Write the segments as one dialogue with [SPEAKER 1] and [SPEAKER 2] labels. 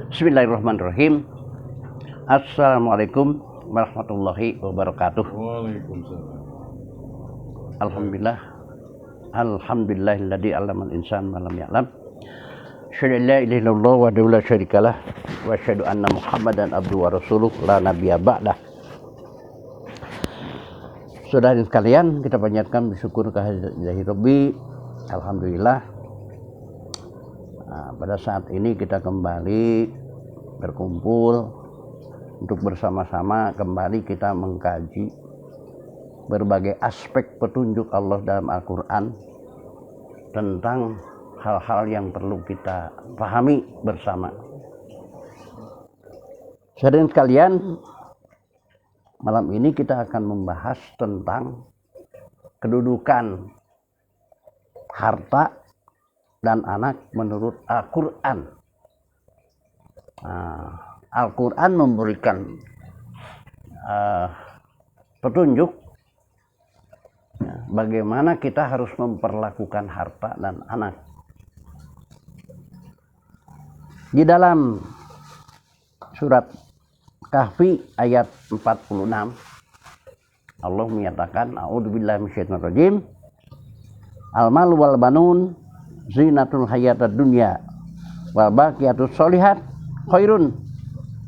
[SPEAKER 1] Bismillahirrahmanirrahim. Assalamualaikum warahmatullahi wabarakatuh.
[SPEAKER 2] Waalaikumsalam.
[SPEAKER 1] Alhamdulillah. Alhamdulillahilladzi 'allamal insana ma lam ya'lam. Asyhadu an la ilaha illallah wahdahu la syarikalah wa asyhadu anna Muhammadan abduhu wa rasuluh la nabiyya ba'dah. Saudara sekalian, kita panjatkan bersyukur kehadirat Rabbi. Alhamdulillah. Pada saat ini kita kembali berkumpul untuk bersama-sama kembali kita mengkaji berbagai aspek petunjuk Allah dalam Al-Quran tentang hal-hal yang perlu kita pahami bersama. Saudara sekalian, malam ini kita akan membahas tentang kedudukan harta dan anak menurut Al-Quran. Al-Quran memberikan petunjuk bagaimana kita harus memperlakukan harta dan anak. Di dalam surat Kahfi ayat 46 Allah menyatakan, a'udzubillahi minasyaitonir rajim, al-mal wal banun zinatul hayatad dunya wal baqiyatus sholihat khairun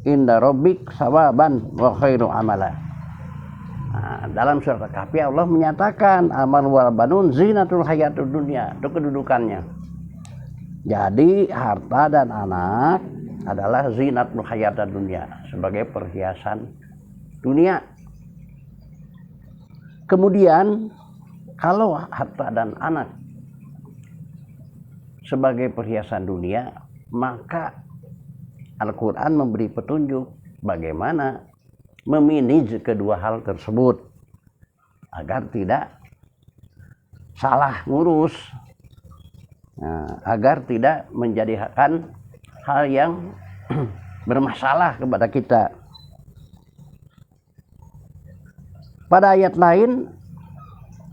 [SPEAKER 1] inda rabbik sawaban wa khairu amala. Dalam surat Kahfi Allah menyatakan al-mal wal banun zinatul hayatad dunya, itu kedudukannya. Jadi harta dan anak adalah zinatul hayatad dunya, sebagai perhiasan dunia. Kemudian kalau harta dan anak sebagai perhiasan dunia, maka Al-Quran memberi petunjuk bagaimana memanage kedua hal tersebut agar tidak salah ngurus, agar tidak menjadikan hal yang bermasalah kepada kita. Pada ayat lain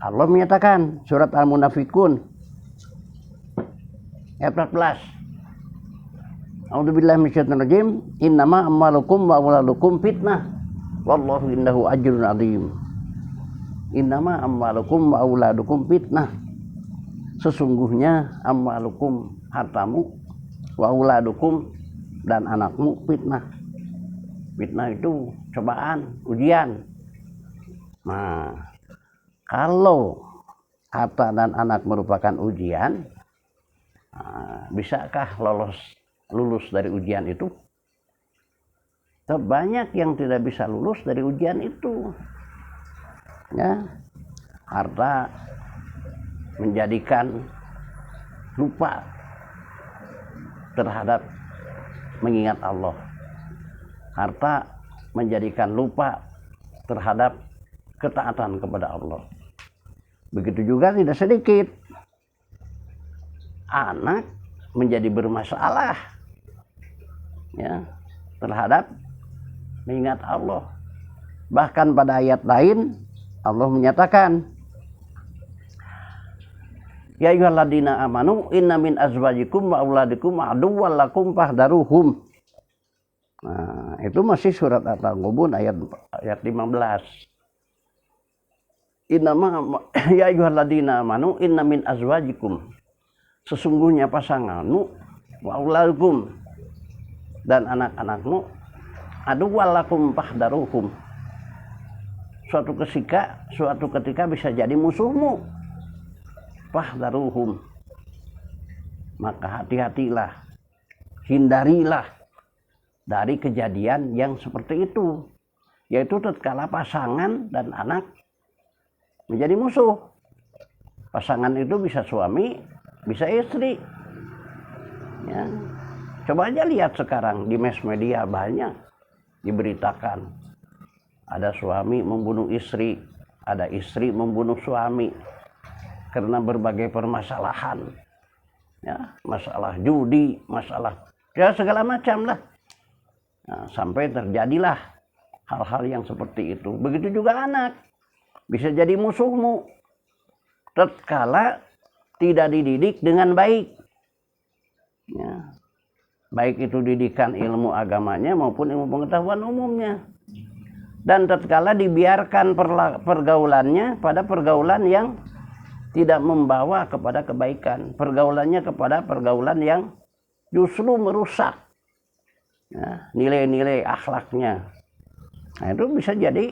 [SPEAKER 1] Allah menyatakan, surat Al-Munafikun ayat 14, a'udzubillahi minasyaitonir rajim, innama amwalukum wa auladukum fitnah wallahu indahu ajrun adzim. Innama amwalukum wa auladukum fitnah, sesungguhnya amwalukum hartamu, wa auladukum dan anakmu fitnah. Fitnah itu cobaan, ujian. Nah, kalau harta dan anak merupakan ujian, bisakah lulus dari ujian itu? Banyak yang tidak bisa lulus dari ujian itu. Ya, harta menjadikan lupa terhadap mengingat Allah. Harta menjadikan lupa terhadap ketaatan kepada Allah. Begitu juga tidak sedikit anak menjadi bermasalah, ya, terhadap mengingat Allah. Bahkan pada ayat lain Allah menyatakan, ya ayyuhalladzina amanu inna min azwajikum wa auladikum aduwwan lakum fahdharuhum. Nah, itu masih surat At-Taghabun ayat 15. Ya ayyuhalladzina amanu inna min azwajikum, sesungguhnya pasanganmu, wa auladukum dan anak-anakmu, aduwwan lakum fahdharuhum, suatu ketika bisa jadi musuhmu. Fahdharuhum, maka hati-hatilah, hindarilah dari kejadian yang seperti itu, yaitu tatkala pasangan dan anak menjadi musuh. Pasangan itu bisa suami, bisa istri, ya. Coba aja lihat sekarang di mass media banyak diberitakan ada suami membunuh istri, ada istri membunuh suami karena berbagai permasalahan, ya, masalah judi, masalah ya segala macam lah. Nah, sampai terjadilah hal-hal yang seperti itu. Begitu juga anak bisa jadi musuhmu tatkala tidak dididik dengan baik. Ya. baik itu didikan ilmu agamanya maupun ilmu pengetahuan umumnya. Dan tatkala dibiarkan pergaulannya pada pergaulan yang tidak membawa kepada kebaikan, pergaulannya kepada pergaulan yang justru merusak nilai-nilai akhlaknya, nah itu bisa jadi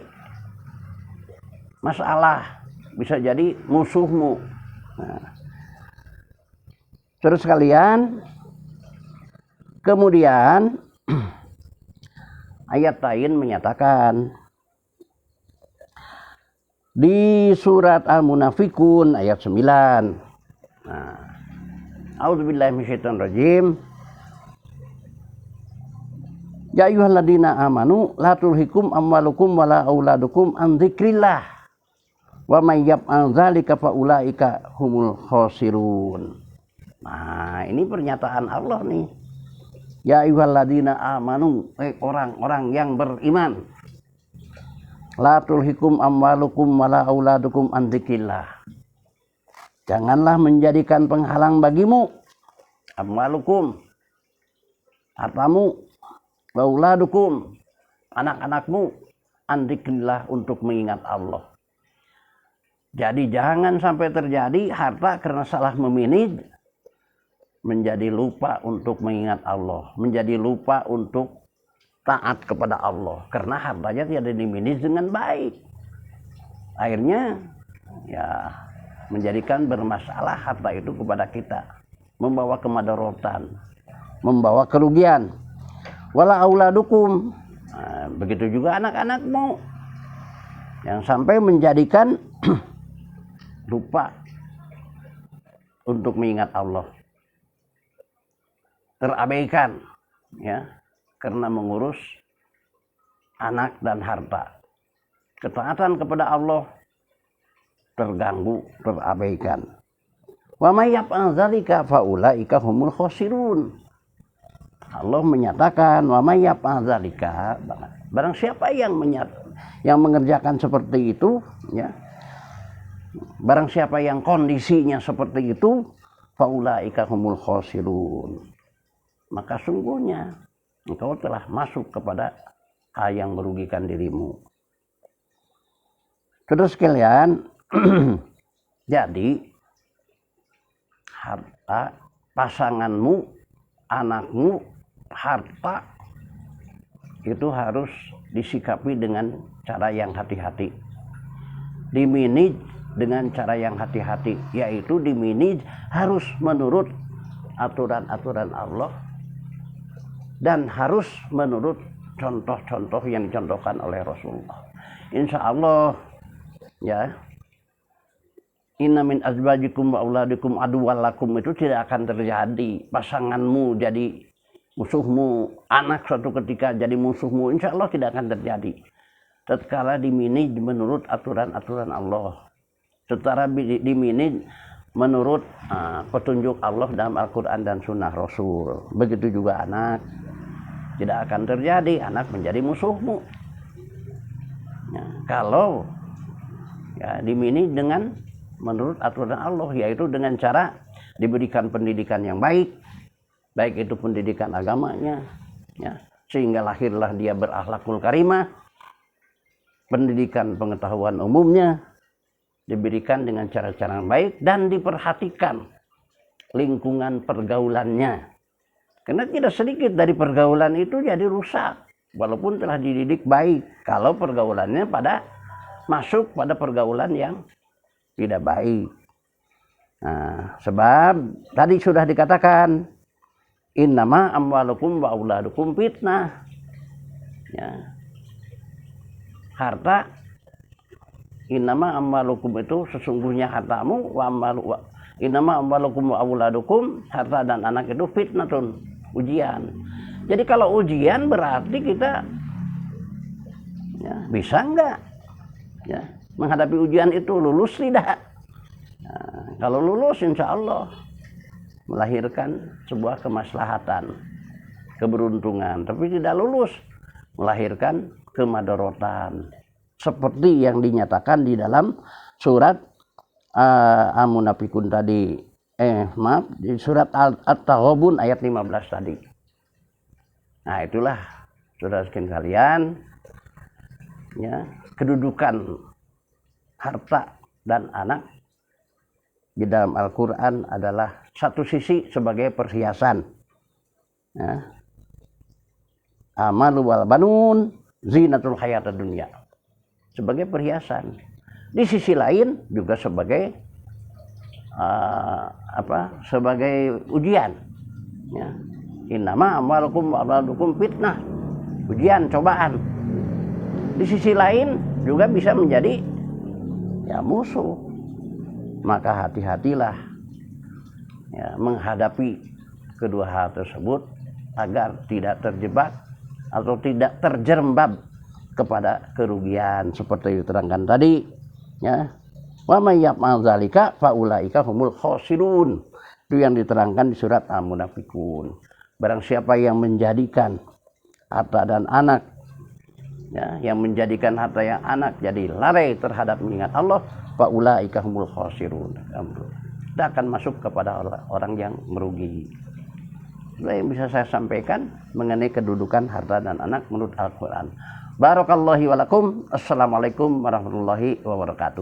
[SPEAKER 1] masalah, bisa jadi musuhmu. Nah, terus kalian kemudian ayat lain menyatakan di surat Al-Munafikun ayat 9. Nah, a'udzubillahi minasyaitonirrajim. Ya ayyuhalladzina amanu la tulhikum amwalukum wala auladukum an dzikrillah wa may yaf'al dzalika fa ulaika humul khasirun. Nah, ini pernyataan Allah nih. Ya ayyuhalladzina amanu, orang-orang yang beriman. La tulhikum amwalukum wala auladukum an dzikrillah. Janganlah menjadikan penghalang bagimu amwalukum, hartamu, wa auladukum, anak-anakmu, an dzikrillah, untuk mengingat Allah. Jadi jangan sampai terjadi harta karena salah memanage menjadi lupa untuk mengingat Allah, menjadi lupa untuk taat kepada Allah karena hartanya tidak dimanage dengan baik. Akhirnya ya menjadikan bermasalah harta itu kepada kita, membawa kemadaratan, membawa kerugian. Wala auladukum, nah, begitu juga anak-anakmu yang sampai menjadikan lupa untuk mengingat Allah, terabaikan ya karena mengurus anak dan harta. Ketaatan kepada Allah terganggu, terabaikan. Wa may yaf'al dzalika fa ulaika humul khasirun. Allah menyatakan wa may yaf'al dzalika, barang siapa yang mengerjakan seperti itu ya, barang siapa yang kondisinya seperti itu, fa ulaika humul khasirun, maka sungguhnya engkau telah masuk kepada hal yang merugikan dirimu. Terus sekalian, jadi harta pasanganmu, anakmu, harta itu harus disikapi dengan cara yang hati-hati, dimanage dengan cara yang hati-hati, yaitu dimanage harus menurut aturan-aturan Allah dan harus menurut contoh-contoh yang dicontohkan oleh Rasulullah. Insya Allah ya, inna min azwajikum wa auladikum aduwwallakum, itu tidak akan terjadi pasanganmu jadi musuhmu, anak suatu ketika jadi musuhmu. Insya Allah tidak akan terjadi tatkala dimanage menurut aturan-aturan Allah, secara dimanage menurut petunjuk Allah dalam Al-Quran dan Sunnah Rasul. Begitu juga anak, tidak akan terjadi anak menjadi musuhmu ya, kalau ya dimanage dengan menurut aturan Allah, yaitu dengan cara diberikan pendidikan yang baik, baik itu pendidikan agamanya ya, sehingga lahirlah dia berakhlakul karimah. Pendidikan pengetahuan umumnya diberikan dengan cara-cara yang baik dan diperhatikan lingkungan pergaulannya, karena tidak sedikit dari pergaulan itu jadi rusak walaupun telah dididik baik kalau pergaulannya masuk pada pergaulan yang tidak baik. Nah, sebab tadi sudah dikatakan innama amwalukum wa auladukum fitnah ya, harta, innama amwalukum itu sesungguhnya hartamu, innama amwalukum wa auladukum, harta dan anak itu fitnatun, ujian. Jadi kalau ujian berarti kita ya, bisa enggak ya menghadapi ujian itu, lulus tidak. Nah, kalau lulus insya Allah melahirkan sebuah kemaslahatan, keberuntungan. Tapi tidak lulus melahirkan kemadaratan, seperti yang dinyatakan di dalam surat Al-Munafikun tadi, di surat At-Taghabun ayat 15 tadi. Nah, itulah saudara sekalian, ya, kedudukan harta dan anak di dalam Al-Quran adalah satu sisi sebagai perhiasan, ya. Amalu wal banun zinatul hayatad dunya, sebagai perhiasan. Di sisi lain juga sebagai sebagai ujian, ya. Innama amwalukum wa auladukum fitnah, ujian, cobaan. Di sisi lain juga bisa menjadi, ya, musuh. Maka hati-hatilah, ya, menghadapi kedua hal tersebut agar tidak terjebak atau tidak terjerembab kepada kerugian seperti diterangkan tadi, ya. Wa may yaf'al dzalika fa ulaika humul khasirun. Itu yang diterangkan di surat Al-Munafiqun. Barang siapa yang menjadikan harta dan anak, ya, yang menjadikan harta yang anak jadi lalai terhadap mengingat Allah, fa ulaika humul khasirun. Kita akan masuk kepada orang yang merugi. Itu yang bisa saya sampaikan mengenai kedudukan harta dan anak menurut Al-Quran. Barakallahu wa lakum. Assalamualaikum warahmatullahi wabarakatuh.